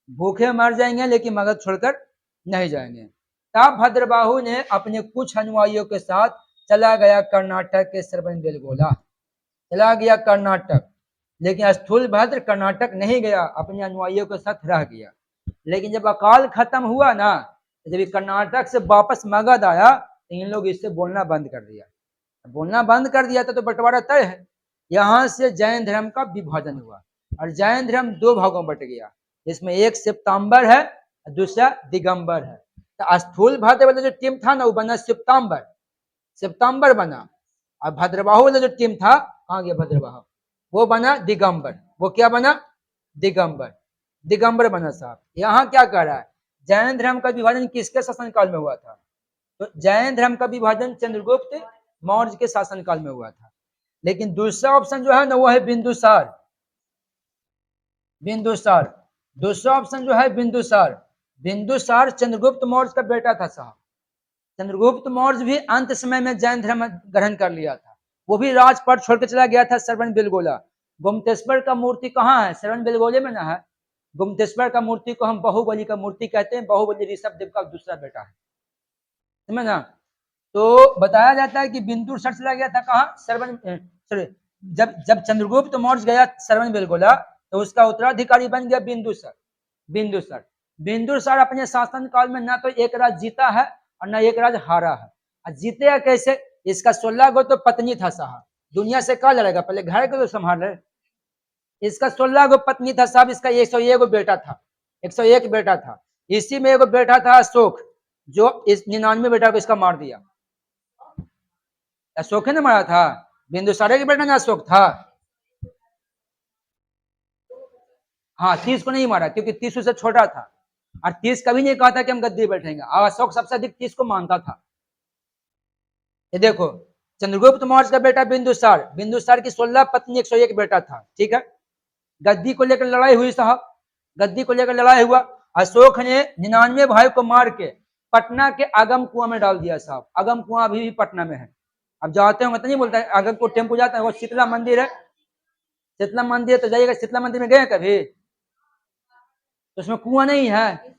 भूखे मर जाएंगे लेकिन मगध छोड़कर नहीं जाएंगे। तब भद्रबाहु ने अपने कुछ अनुयायियों के साथ चला गया कर्नाटक के श्रवणबेलगोला, चला गया कर्नाटक। लेकिन स्थूल भद्र कर्नाटक नहीं गया, अपने अनुयायियों के साथ रह गया। लेकिन जब अकाल खत्म हुआ ना, जब कर्नाटक से वापस मगध आया, तो इन लोग इससे बोलना बंद कर दिया। बोलना बंद कर दिया तो बंटवारा तय है। यहाँ से जैन धर्म का विभाजन हुआ और जैन धर्म 2 भागों में बट गया, इसमें एक श्वेतांबर है, दूसरा दिगंबर है। तो स्थूल भद्र वाला जो टीम था ना, वो बना श्वेतांबर, श्वेतांबर बना। और भद्रबाहु वाला जो टीम था, कहाँ गया भद्रबाहु, वो बना दिगंबर। वो क्या बना? दिगंबर, दिगंबर बना साहब। यहाँ क्या कह रहा है, जैन धर्म का विभाजन किसके शासनकाल में हुआ था? तो जैन धर्म का विभाजन चंद्रगुप्त मौर्य के शासनकाल में हुआ था। लेकिन दूसरा ऑप्शन जो है ना, वो है बिंदुसार, बिंदुसार। दूसरा ऑप्शन जो है बिंदुसार, बिंदुसार चंद्रगुप्त मौर्य का बेटा था साहब। चंद्रगुप्त मौर्य भी अंत समय में जैन धर्म ग्रहण कर लिया था। वो भी राजपाट छोड़ के चला गया था श्रवणबेलगोला। गोमतेश्वर का मूर्ति कहाँ है? श्रवणबेलगोले में ना है। गुप्तेश्वर का मूर्ति को हम बाहुबली का मूर्ति कहते हैं। बाहुबली ऋषभ देव का दूसरा बेटा है, समझ ना। तो बताया जाता है कि बिंदुसर चला गया था कहाँ, श्रवण, सॉरी, जब जब चंद्रगुप्त मौर्य गया श्रवण बेलगोला, तो उसका उत्तराधिकारी बन गया बिंदुसर। बिंदुसर बिंदुसर अपने शासन काल में ना तो एक राज जीता है और ना एक राज हारा है। और जीते कैसे, इसका 16 गो तो पत्नी था साहब, दुनिया से कहा लड़ेगा, पहले घर को तो संभाल रहे। इसका 16 गो पत्नी था साहब, इसका 101 गो बेटा था, 101 बेटा था। इसी में एगो बेटा था अशोक, जो इस 99 बेटा को इसका मार दिया। अशोक ने मारा था, बिंदुसारे के बेटा ना अशोक था। हाँ, 30 को नहीं मारा क्योंकि 30 उससे छोटा था, और 30 कभी नहीं कहा था कि हम गद्दी बैठेंगे, और अशोक सबसे अधिक 30 को मानता था। ये देखो, चंद्रगुप्त मौर्य का बेटा बिंदुसार, बिंदुसार की 16 पत्नी 101 बेटा था, ठीक है। गद्दी को लेकर लड़ाई हुई साहब, गद्दी को लेकर लड़ाई हुआ। अशोक ने 99 भाई को मार के पटना के आगम कुआं में डाल दिया साहब। आगम कुआं अभी भी पटना में है, अब जाते होंगे तो नहीं बोलता है, आगम को टेम्पो जाता है, वो शीतला मंदिर है, शीतला मंदिर तो जाइएगा, शीतला मंदिर में गए कभी, तो उसमें कुआं नहीं है,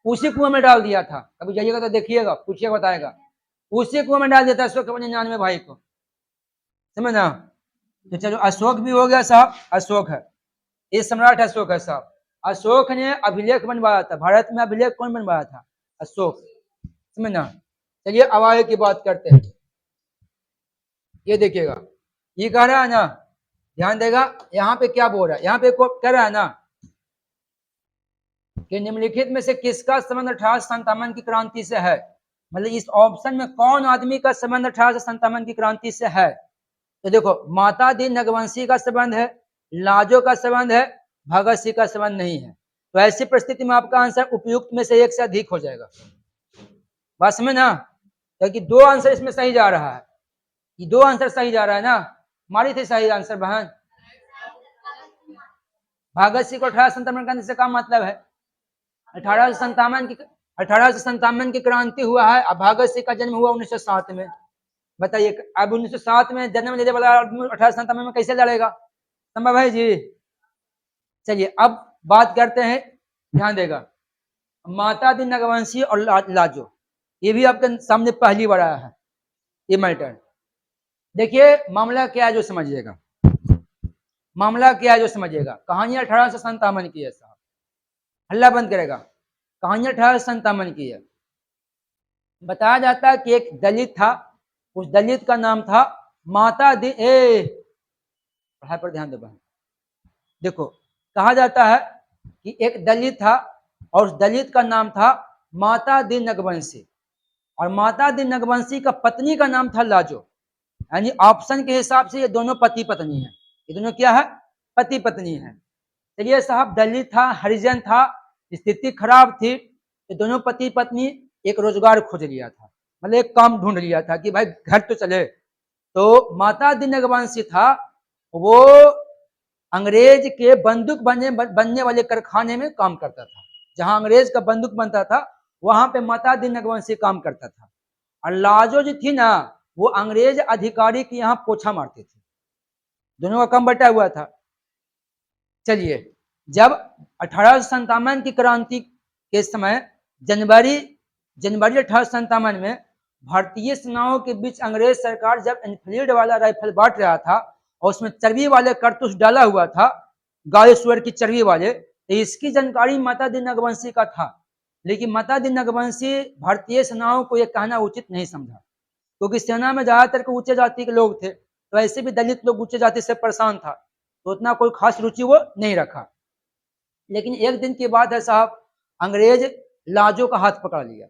उसी कुआं में डाल दिया था, कभी जाइएगा तो देखिएगा, पूछिएगा बताएगा, उसी कुआं में डाल देता अशोक अपने 99 भाई को, समझ ना। तो चलो अशोक भी हो गया साहब, अशोक है, ये सम्राट अशोक है साहब। अशोक ने अभिलेख बनवाया था, भारत में अभिलेख कौन बनवाया था, अशोक, समझ ना। चलिए अब आगे की बात करते हैं। ये देखिएगा, ये कह रहा है ना, ध्यान देगा, यहाँ पे क्या बोल रहा है, यहाँ पे कह रहा है ना कि निम्नलिखित में से किसका संबंध 1857 की क्रांति से है, मतलब इस ऑप्शन में कौन आदमी का संबंध 1857 की क्रांति से है। तो देखो, माता दीन नगवंशी का संबंध है, लाजो का संबंध है, भगत सिंह का संबंध नहीं है। तो ऐसी परिस्थिति में आपका आंसर उपयुक्त में से एक से अधिक हो जाएगा, बात समझ ना, क्योंकि दो आंसर इसमें सही जा रहा है, ये दो आंसर सही जा रहा है ना, हमारी थी सही आंसर बहन। भगत सिंह को 1857 क्रांति से क्या मतलब है, 1857 की क्रांति हुआ है, अब भगत सिंह का जन्म हुआ 1907 में। बताइए, अब 1907 में जन्म लेने वाला आदमी 1857 में कैसे लड़ेगा, संभव है जी। चलिए अब बात करते हैं, ध्यान देगा, माता दी नगवंशी और लाजो, ये भी आपके सामने पहली बार आया है ये मैटर। देखिए मामला क्या है जो समझिएगा, मामला क्या है जो समझिएगा। कहानी 1857 की है साहब, हल्ला बंद करेगा, कहानी 1857 की है। बताया जाता है कि एक दलित था, उस दलित का नाम था माता दी, पढ़ाई पर ध्यान दो। देखो, कहा जाता है कि एक दलित था और उस दलित का नाम था माता दी नगवंशी, और माता दी नगवंशी का पत्नी का नाम था लाजो। यानी ऑप्शन के हिसाब से ये दोनों पति पत्नी है, ये दोनों क्या है, पति पत्नी है। चलिए साहब, दलित था, हरिजन था, स्थिति खराब थी, ये दोनों पति पत्नी एक रोजगार खोज लिया था, मतलब एक काम ढूंढ लिया था कि भाई घर तो चले। तो माता दी नगवंशी था, वो अंग्रेज के बंदूक बनने वाले कारखाने में काम करता था, जहां अंग्रेज का बंदूक बनता था वहां पे माता दी नगवंशी काम करता था। और लाजो जो थी ना, वो अंग्रेज अधिकारी के यहाँ पोछा मारती थी, दोनों का काम बटा हुआ था। चलिए, जब 1857 की क्रांति के समय जनवरी 1857 में भारतीय सेनाओं के बीच अंग्रेज सरकार जब एनफील्ड वाला राइफल बांट रहा था और उसमें चर्बी वाले कारतूस डाला हुआ था, गाय सुअर की चर्बी वाले, तो इसकी जानकारी माता दी नगवंशी का था। लेकिन माता दी नगवंशी भारतीय सेनाओं को यह कहना उचित नहीं समझा, क्योंकि सेना में ज्यादातर उच्च जाति के लोग थे, तो ऐसे भी दलित लोग उच्च जाति से परेशान था, तो उतना कोई खास रुचि वो नहीं रखा। लेकिन एक दिन की बात है साहब, अंग्रेज लाजो का हाथ पकड़ लिया।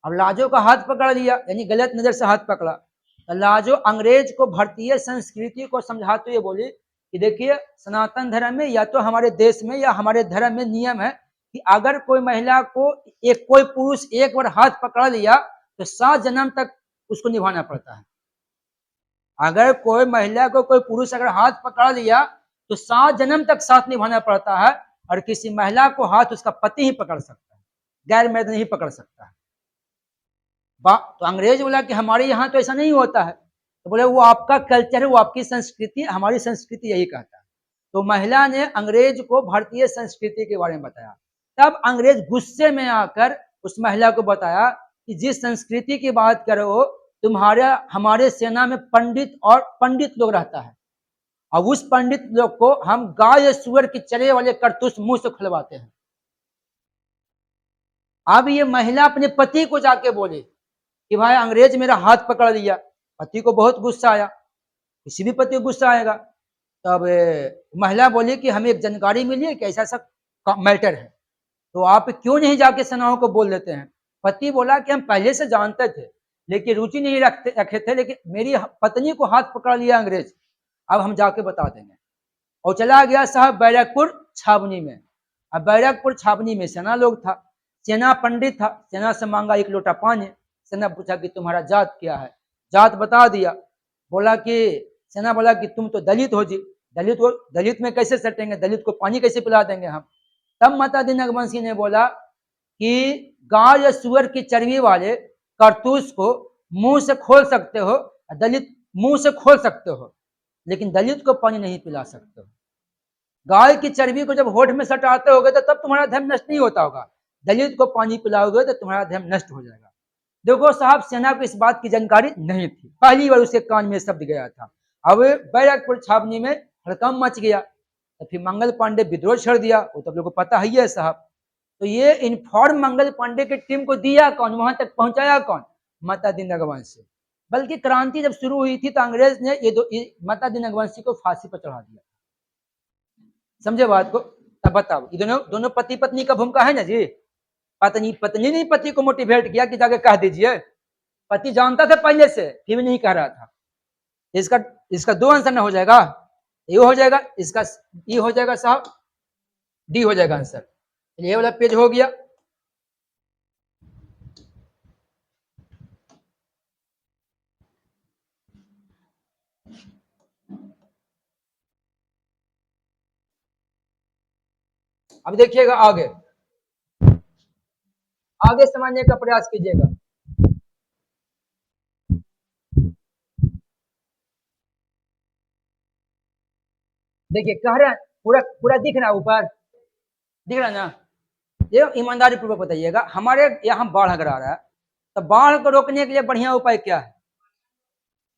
अब लाजो का हाथ पकड़ लिया यानी गलत नजर से हाथ पकड़ा, तो लाजो अंग्रेज को भारतीय संस्कृति को समझाते हुए बोली कि देखिए, सनातन धर्म में या तो हमारे देश में या हमारे धर्म में नियम है कि अगर कोई महिला को कोई पुरुष एक बार हाथ पकड़ लिया तो 7 जन्म तक उसको निभाना पड़ता है। अगर कोई महिला को कोई पुरुष अगर हाथ पकड़ लिया तो 7 जन्म तक साथ निभाना पड़ता है, और किसी महिला को हाथ उसका पति ही पकड़ सकता है, गैर मर्द नहीं पकड़ सकता है। तो अंग्रेज बोला कि हमारे यहाँ तो ऐसा नहीं होता है, तो बोले वो आपका कल्चर है, वो आपकी संस्कृति, हमारी संस्कृति यही कहता है। तो महिला ने अंग्रेज को भारतीय संस्कृति के बारे में बताया। तब अंग्रेज गुस्से में आकर उस महिला को बताया कि जिस संस्कृति की बात करो, तुम्हारे हमारे सेना में पंडित लोग रहता है, और उस पंडित लोग को हम गाय सुअर की चरे वाले करतूस मुंह से खुलवाते हैं। अब ये महिला अपने पति को जाके बोले कि भाई अंग्रेज मेरा हाथ पकड़ लिया। पति को बहुत गुस्सा आया, किसी भी पति को गुस्सा आएगा। तब महिला बोली कि हमें एक जानकारी मिली है कि ऐसा ऐसा मैटर है, तो आप क्यों नहीं जाके सेनाओं को बोल देते हैं। पति बोला कि हम पहले से जानते थे, लेकिन रुचि नहीं रखे थे, लेकिन मेरी पत्नी को हाथ पकड़ लिया अंग्रेज, अब हम जाके बता देंगे। और चला गया साहब बैरकपुर छावनी में। अब बैरकपुर छावनी में सेना लोग था, सेना पंडित था, सेना से मांगा 1 लोटा पानी। सेना पूछा कि तुम्हारा जात क्या है, जात बता दिया। बोला कि सेना बोला कि तुम तो दलित हो जी, दलित में कैसे सटेंगे, दलित को पानी कैसे पिला देंगे हम। तब माता दी नगवंशी ने बोला कि गाय या सुअर की चर्बी वाले करतूस को मुंह से खोल सकते हो, दलित मुंह से खोल सकते हो, लेकिन दलित को पानी नहीं पिला सकते हो। गाय की चर्बी को जब होठ में सटाते होगे तो तब तुम्हारा धर्म नष्ट नहीं होता होगा, दलित को पानी पिलाओगे तो तुम्हारा धर्म नष्ट हो जाएगा। देखो साहब, सेना को इस बात की जानकारी नहीं थी, पहली बार उसके कान में शब्द गया था। अब बैरकपुर छावनी में हड़कंप मच गया, तो फिर मंगल पांडे विद्रोह छेड़ दिया, वो तो आप लोग को पता ही है साहब। तो ये इन्फॉर्म मंगल पांडे की टीम को दिया कौन, वहां तक पहुंचाया कौन, माता दी नगवंशी। बल्कि क्रांति जब शुरू हुई थी तो अंग्रेज ने ये माता दी नगवंशी को फांसी पर चढ़ा दिया। समझे बात को। तब बताओ, ये दोनों पति पत्नी का भूमिका है ना जी। पत्नी ने पति को मोटिवेट किया कि जाके कह दीजिए। पति जानता था पहले से, फिर भी नहीं कह रहा था। इसका 2 आंसर ना हो जाएगा, ये हो जाएगा, इसका ये हो जाएगा साहब, डी हो जाएगा आंसर। ये वाला पेज हो गया। अब देखिएगा आगे समझने का प्रयास कीजिएगा। देखिए कह रहे हैं पूरा दिख रहा है, ऊपर दिख रहा है ना। ये ईमानदारी पूर्वक बताइएगा, हमारे यहाँ बाढ़ अगर आ रहा है तो बाढ़ को रोकने के लिए बढ़िया उपाय क्या है।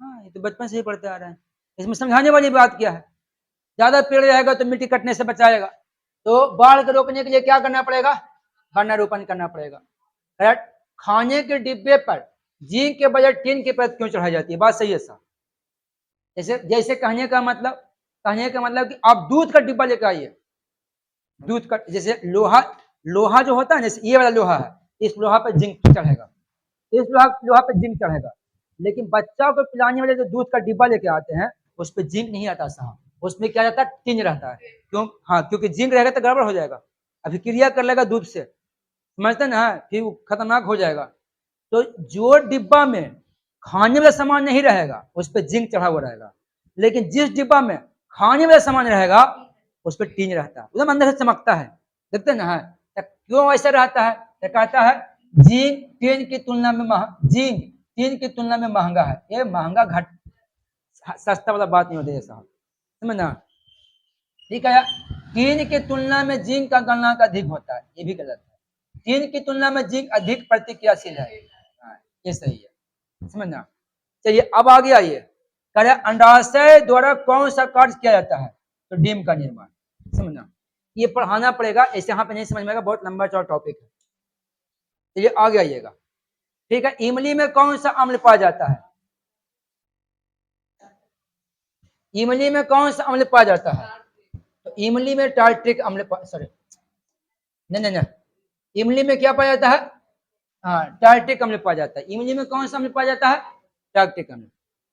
हाँ, ये तो बचपन से ही पढ़ते आ रहे हैं। इसमें समझाने वाली बात क्या है, ज्यादा पेड़ रहेगा तो मिट्टी कटने से बचाएगा, तो बाढ़ को रोकने के लिए क्या करना पड़ेगा, वृक्षारोपण करना पड़ेगा। करेक्ट। खाने के डिब्बे पर जिंक के बजाय टिन की परत क्यों चढ़ाई जाती है, बात सही है साहब। जैसे कहने का मतलब कि आप दूध का डिब्बा लेकर आइए, दूध का, जैसे लोहा जो होता है, जैसे ये वाला लोहा है, इस लोहा पर जिंक चढ़ेगा, इस लोहा पर जिंक चढ़ेगा, लेकिन बच्चा को पिलाने वाले जो दूध का डिब्बा लेके आते हैं उस पर जिंक नहीं आता साहब, उसमें क्या रहता है, टिन रहता है। क्यों? हाँ, क्योंकि जिंक रहेगा तो गड़बड़ हो जाएगा, अभिक्रिया कर लेगा दूध से, समझते ना, फिर खतरनाक हो जाएगा। तो जो डिब्बा में खाने वाला सामान नहीं रहेगा उस पर जिंक चढ़ा हुआ रहेगा, लेकिन जिस डिब्बा में खाने वाला सामान रहेगा उस पर टीन रहता है, एकदम अंदर से चमकता है, देखते ना है। क्यों ऐसा रहता है, तो कहता है जिंक टीन की तुलना में महंगा है। ये महंगा घट सस्ता वाला बात नहीं होती है साहब, समझना। ठीक है, टीन की तुलना में जिंक का गलनांक अधिक होता है, ये भी गलत है। टीन की तुलना में जिंक अधिक प्रतिक्रियाशील है, ये सही है, समझना। चलिए अब आगे आइए, कह अंडाशय द्वारा कौन सा कार्य किया जाता है, तो डिम का निर्माण, समझना। ये पढ़ाना पड़ेगा, ऐसे यहाँ पे नहीं समझ में आएगा, बहुत लंबा चौड़ा टॉपिक है। चलिए आगे आइएगा। ठीक है, इमली में कौन सा अम्ल पाया जाता है, इमली में कौन सा अम्ल पाया जाता है, तो इमली में टार्ट्रिक अम्ल, सॉरी नहीं, इमली में क्या पाया जाता है, हाँ टार्ट्रिक अम्ल पाया जाता है। इमली में कौन सा अम्ल पाया जाता है, टार्ट्रिक अम्ल।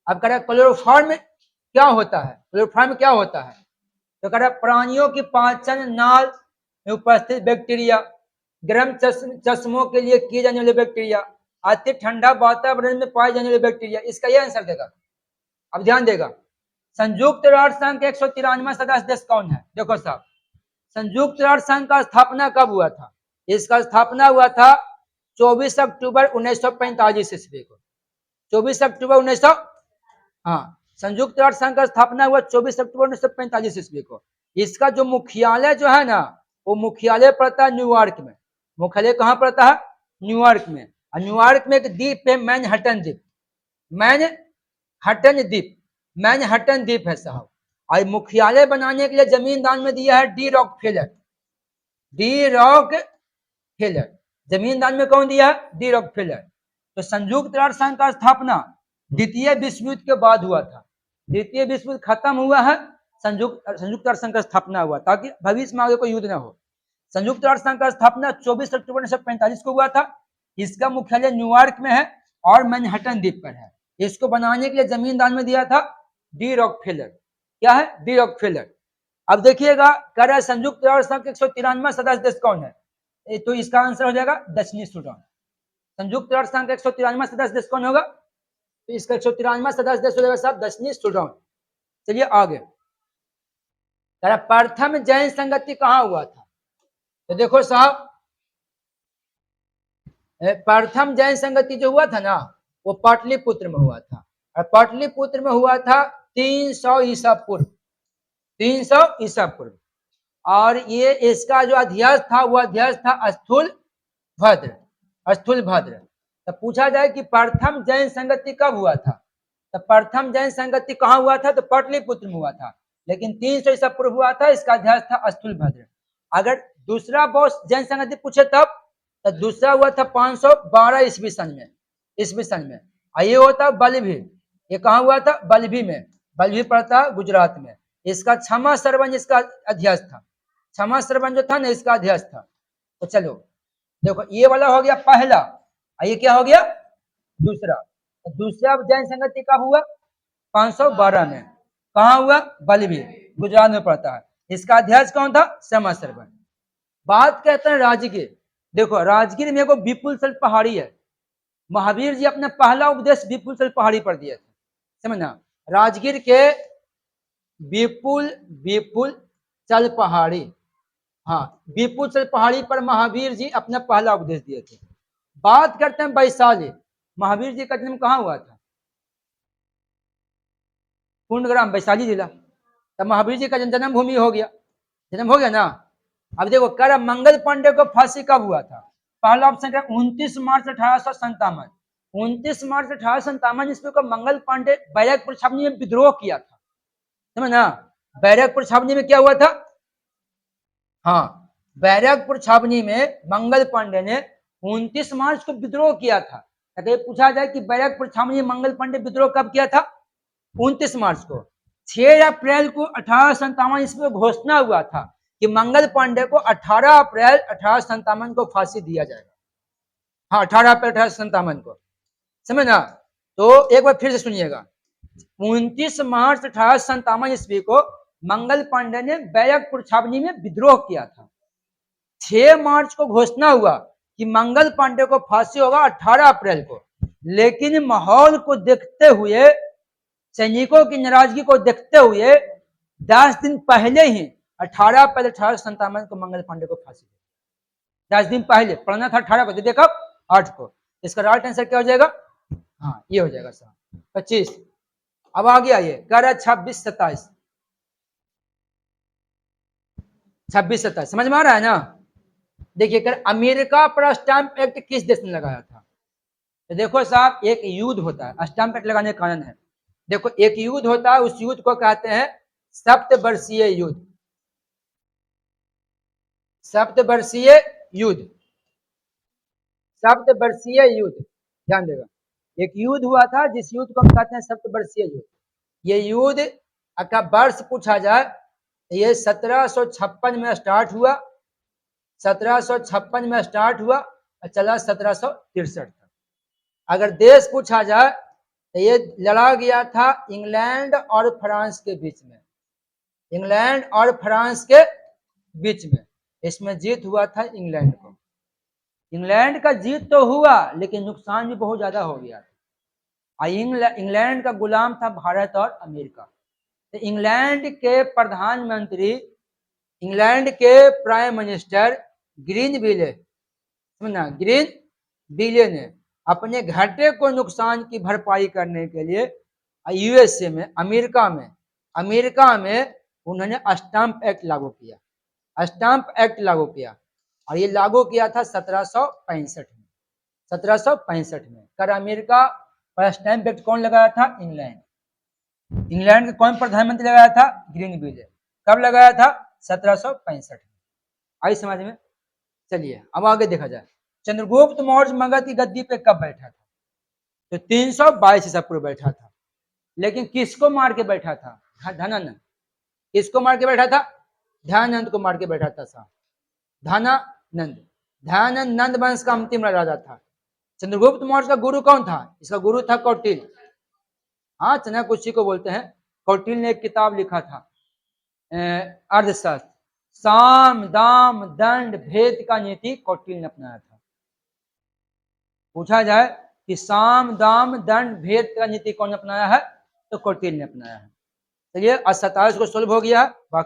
अब कह रहा है क्लोरोफॉर्म में क्या होता है, क्लोरोफॉर्म में क्या होता है, तो कह रहा है प्राणियों की पाचन नाल में उपस्थित बैक्टीरिया, गर्म चश्मों के लिए किए जाने वाले बैक्टीरिया, अति ठंडा वातावरण में पाए जाने वाले बैक्टीरिया, इसका यह आंसर देगा। अब ध्यान देगा, संयुक्त राष्ट्र संघ के 193वां सदस्य देश कौन है, देखो साहब, संयुक्त राष्ट्र संघ का स्थापना कब हुआ था, इसका स्थापना हुआ था 24 अक्टूबर 1945 ईस्वी को, 24 अक्टूबर 1900, हाँ, संयुक्त राष्ट्र संघ का स्थापना हुआ 24 अक्टूबर 1945 ईस्वी को। इसका जो मुख्यालय जो है ना, वो मुख्यालय पड़ता है न्यूयॉर्क में। मुख्यालय कहाँ पड़ता है? न्यूयॉर्क में। और न्यूयॉर्क में एक द्वीप है मैनहट्टन द्वीप, मैनहट्टन द्वीप, मैनहट्टन द्वीप है साहब। और मुख्यालय बनाने के लिए जमीन दान में दिया है डी रॉकफेलर, डी रॉकफेलर। जमीन दान में कौन दिया है? D Rockefeller. तो संयुक्त राष्ट्र संघ का स्थापना द्वितीय विश्व युद्ध के बाद हुआ था। द्वितीय विश्व युद्ध खत्म हुआ है, संयुक्त राष्ट्र संघ का स्थापना हुआ ताकि भविष्य में आगे कोई युद्ध ना हो। संयुक्त राष्ट्र संघ का स्थापना 24 अक्टूबर 1945 को हुआ था। इसका मुख्यालय न्यूयॉर्क में है और मैनहट्टन द्वीप पर है। इसको बनाने के लिए जमीन दान में दिया था डी रॉकफेलर। क्या है? D Rockefeller. अब देखिएगा, कह रहा है संयुक्त राष्ट्र संघ के 193 सदस्य देश कौन है? तो इसका आंसर हो जाएगा दक्षिणी सूडान। संयुक्त राष्ट्र संघ का 193 सदस्य देश कौन होगा? तो इसका 193 सदस्य देश हो जाएगा साहब दक्षिणी सूडान। चलिए आगे, कह रहा प्रथम जैन संगति कहाँ हुआ था? तो देखो साहब, प्रथम जैन संगति जो हुआ था ना, वो पाटलिपुत्र में हुआ था। और पाटलिपुत्र में हुआ था 300 ईसा पूर्व, 300 ईसा पूर्व। और ये इसका जो अध्यक्ष था वो अध्यक्ष था स्थूल भद्र, स्थूल भद्र। तो पूछा जाए कि प्रथम जैन संगति कब हुआ था? तो प्रथम जैन संगति कहाँ हुआ था? तो पाटलिपुत्र में हुआ था, लेकिन 300 ईसा पूर्व हुआ था। इसका अध्यक्ष था स्थूल भद्र। अगर दूसरा बॉस जैन संगति पूछे तब, तो दूसरा हुआ था 512 ईस्वी सन में, ईस्वी सन में। और ये होता बल्लभी। ये कहाँ हुआ था? बल्लभी में। बल्लभी पड़ता है गुजरात में। इसका क्षमा सरवन इसका अध्यक्ष था, क्षमा सरवन जो था ना इसका अध्यक्ष था। तो चलो देखो, ये वाला हो गया पहला, ये क्या हो गया? दूसरा। तो दूसरा जैन संगति कब हुआ? 512 में। कहाँ हुआ? बल्लभी, गुजरात में पड़ता है। इसका अध्यक्ष कौन था? क्षमा सरवन। बात कहते हैं राजगीर। देखो राजगीर में एगो विपुल पहाड़ी है। महावीर जी अपना पहला उपदेश विपुल पहाड़ी पर दिए थे, समझना। राजगीर के विपुल चल पहाड़ी, हाँ विपुल चल पहाड़ी पर महावीर जी अपना पहला उपदेश दिए थे। बात करते हैं वैशाली। महावीर जी का जन्म कहाँ हुआ था? पूर्णग्राम, वैशाली जिला। तो महावीर जी का जन्म भूमि हो गया, जन्म हो गया ना। अब देखो, कर मंगल पांडे को फांसी कब हुआ था? पहला ऑप्शन है 29 मार्च 1857। 29 मार्च 1857 ईस्वी को मंगल पांडे बैरकपुर छावनी में विद्रोह किया था, समझ ना। बैरकपुर छावनी में क्या हुआ था? हाँ, बैरकपुर छावनी में मंगल पांडे ने 29 मार्च को विद्रोह किया था। अगर पूछा जाए कि बैरकपुर छावनी में मंगल पांडे विद्रोह कब किया था? 29 मार्च को। 6 अप्रैल को 1857 ईस्वी में घोषणा हुआ था कि मंगल पांडे को 18 अप्रैल 1857 को फांसी दिया जाएगा। हाँ, 18 अप्रैल 1857 को, समझ ना। तो एक बार फिर से सुनिएगा, 29 मार्च 1857 ईस्वी को मंगल पांडे ने बैरकपुर छावनी में विद्रोह किया था। 6 मार्च को घोषणा हुआ कि मंगल पांडे को फांसी होगा 18 अप्रैल को। लेकिन माहौल को देखते हुए, सैनिकों की नाराजगी को देखते हुए 10 दिन पहले ही 18 अप्रैल 1857 को मंगल पांडे को फांसी दी। 10 दिन पहले पढ़ना था 18 को, देखो 8 को। इसका राइट आंसर क्या हो जाएगा? हाँ, ये हो जाएगा साहब 25। अब आगे आइए, कह रहा है 26 27, 26 27 समझ में आ रहा है ना। देखिए, कर अमेरिका पर स्टैंप एक्ट किस देश ने लगाया था? तो देखो साहब, एक युद्ध होता है, स्टैंप एक्ट लगाने का कारण है। देखो, एक युद्ध होता है, उस युद्ध को कहते हैं सप्तवर्षीय युद्ध, सप्तवर्षीय युद्ध, सप्तवर्षीय युद्ध, ध्यान देगा। एक युद्ध हुआ था जिस युद्ध को हम कहते हैं सप्तवर्षीय युद्ध। ये युद्ध का वर्ष पूछा जाए, ये 1756 में स्टार्ट हुआ, 1756 में स्टार्ट हुआ और चला 1763 तक। अगर देश पूछा जाए तो ये लड़ा गया था इंग्लैंड और फ्रांस के बीच में, इंग्लैंड और फ्रांस के बीच में। इसमें जीत हुआ था इंग्लैंड को। इंग्लैंड का जीत तो हुआ, लेकिन नुकसान भी बहुत ज्यादा हो गया था। इंग्लैंड का गुलाम था भारत और अमेरिका। तो इंग्लैंड के प्रधानमंत्री, इंग्लैंड के प्राइम मिनिस्टर ग्रीनविले, सुना, ग्रीनविले ने अपने घाटे को नुकसान की भरपाई करने के लिए यूएसए में, अमेरिका में उन्होंने स्टाम्प एक्ट लागू किया, स्टाम्प एक्ट लागू किया, और ये लागू किया था 1765 में। 1765 में कर अमेरिका पर स्टैंप एक्ट कौन लगाया था? इंग्लैंड। इंग्लैंड का कौन प्रधानमंत्री लगाया था? ग्रीनविल। कब लगाया था? 1765 में। आई समझ में? चलिए अब आगे देखा जाए, चंद्रगुप्त मौर्य मगध की गद्दी पे कब बैठा था? तो 322 ईसा पूर्व बैठा था। लेकिन किसको मार के बैठा था? धनानंद। किसको मार के बैठा था? ध्यानंद को मार के बैठा था साहब। धनानंद। ध्यानंद नंद वंश का अंतिम राजा था। चंद्रगुप्त मौर्य का गुरु कौन था? इसका गुरु था कौटिल्य। हाँ, चाणक्य को बोलते हैं। कौटिल्य ने एक किताब लिखा था अर्थशास्त्र। साम दाम दंड भेद का नीति कौटिल्य ने अपनाया था। पूछा जाए कि साम दाम दंड भेद का नीति कौन अपनाया है? तो कौटिल्य ने अपनाया है। चलिए आज 27 को सोल्व हो गया। बाकी